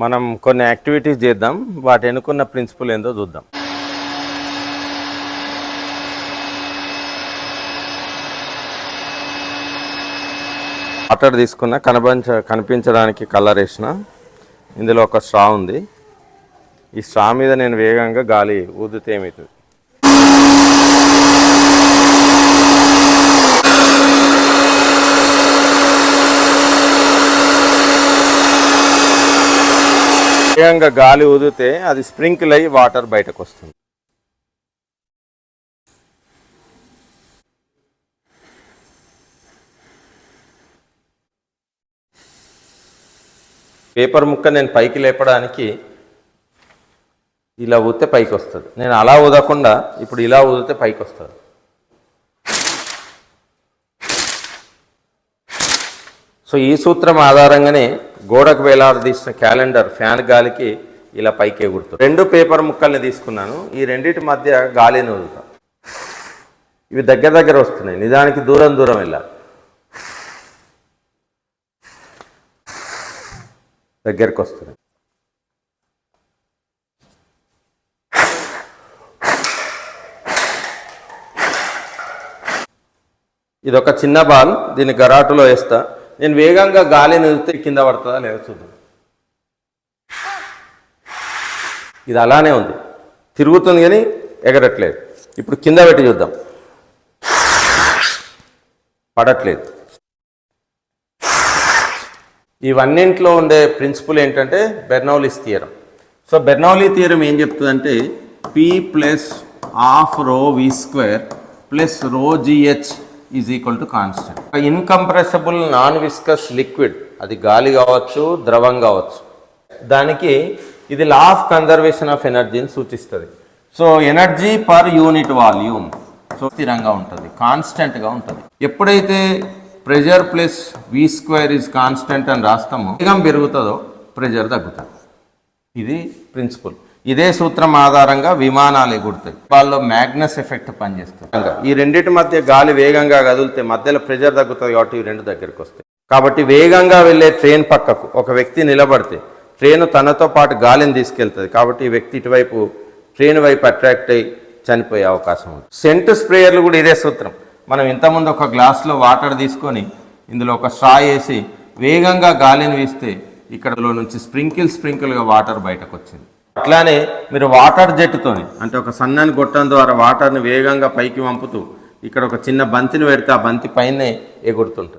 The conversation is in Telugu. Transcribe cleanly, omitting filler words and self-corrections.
మనం కొన్ని యాక్టివిటీస్ చేద్దాం, వాటి ఎన్నుకున్న ప్రిన్సిపల్ ఏందో చూద్దాం. వాటర్ తీసుకున్న కనిపించడానికి కలర్ వేసిన. ఇందులో ఒక స్ట్రా ఉంది. ఈ స్ట్రా మీద నేను వేగంగా గాలి ఊదితే ఏమవుతుంది? వేగంగా గాలి ఊదితే అది స్ప్రింకిల్ అయ్యి వాటర్ బయటకు వస్తుంది. పేపర్ ముక్క నేను పైకి లేపడానికి ఇలా ఊదితే పైకి వస్తుంది. నేను అలా ఊదకుండా ఇప్పుడు ఇలా ఊదితే పైకి వస్తుంది. సో ఈ సూత్రం ఆధారంగానే గోడకు వేలాడదీసిన క్యాలెండర్ ఫ్యాన్ గాలికి ఇలా పైకి ఎగురుతుంది. 2 పేపర్ ముక్కల్ని తీసుకున్నాను. ఈ రెండింటి మధ్య గాలిని వదులుతా. ఇవి దగ్గర దగ్గర వస్తున్నాయి, నిజానికి దూరం దూరం వెళ్ళాలి. దగ్గరికి వస్తుంది. ఇది ఒక చిన్న బాల్, దీన్ని గరాటులో వేస్తా. నేను వేగంగా గాలిని వదిలితే కింద పడుతుందా లేదా చూద్దాం. ఇది అలానే ఉంది, తిరుగుతుంది కానీ ఎగరట్లేదు. ఇప్పుడు కింద పెట్టి చూద్దాం, పడట్లేదు. ఇవన్నింట్లో ఉండే ప్రిన్సిపల్ ఏంటంటే Bernoulli's theorem. So Bernoulli theorem ఏం చెప్తుందంటే P plus ½ ρ v² plus ρgh is equal to constant. Incompressible non viscous liquid, అది గాలి కావచ్చు, ద్రవం కావచ్చు, దానికి ఇది లా ఆఫ్ కన్జర్వేషన్ ఆఫ్ ఎనర్జీని సూచిస్తుంది. So energy per unit volume so స్థిరంగా ఉంటుంది, కాన్స్టెంట్గా ఉంటుంది. ఎప్పుడైతే pressure plus v² is constant అని రాస్తామో వేగం పెరుగుతుందో ప్రెజర్ తగ్గుతుంది. ఇది ప్రిన్సిపల్. ఇదే సూత్రం ఆధారంగా విమానాలు ఎగురుతాయి. వాళ్ళలో మ్యాగ్నస్ ఎఫెక్ట్ పనిచేస్తుంది. ఈ రెండింటి మధ్య గాలి వేగంగా కదిలితే మధ్యలో ప్రెజర్ తగ్గుతుంది కాబట్టి ఈ రెండు దగ్గరికి వస్తాయి. కాబట్టి వేగంగా వెళ్ళే ట్రైన్ పక్కకు ఒక వ్యక్తి నిలబడితే ట్రైన్ తనతో పాటు గాలిని తీసుకెళ్తుంది. కాబట్టి ఈ వ్యక్తి ఇటువైపు ట్రైన్ వైపు అట్రాక్ట్ అయ్యి చనిపోయే అవకాశం ఉంది. సెంట్ స్ప్రేయర్లు కూడా ఇదే సూత్రం. మనం ఇంతకుముందు ఒక గ్లాస్లో వాటర్ తీసుకొని ఇందులో ఒక స్ట్రా వేసి వేగంగా గాలిని వీస్తే ఇక్కడలో నుంచి స్ప్రింకిల్గా వాటర్ బయటకు వచ్చింది. అట్లానే మీరు వాటర్ జెట్తోని, అంటే ఒక సన్నని గొట్టం ద్వారా వాటర్ని వేగంగా పైకి పంపుతూ ఇక్కడ ఒక చిన్న బంతిని పెడితే ఆ బంతి పైనే ఎగురుతుంటుంది.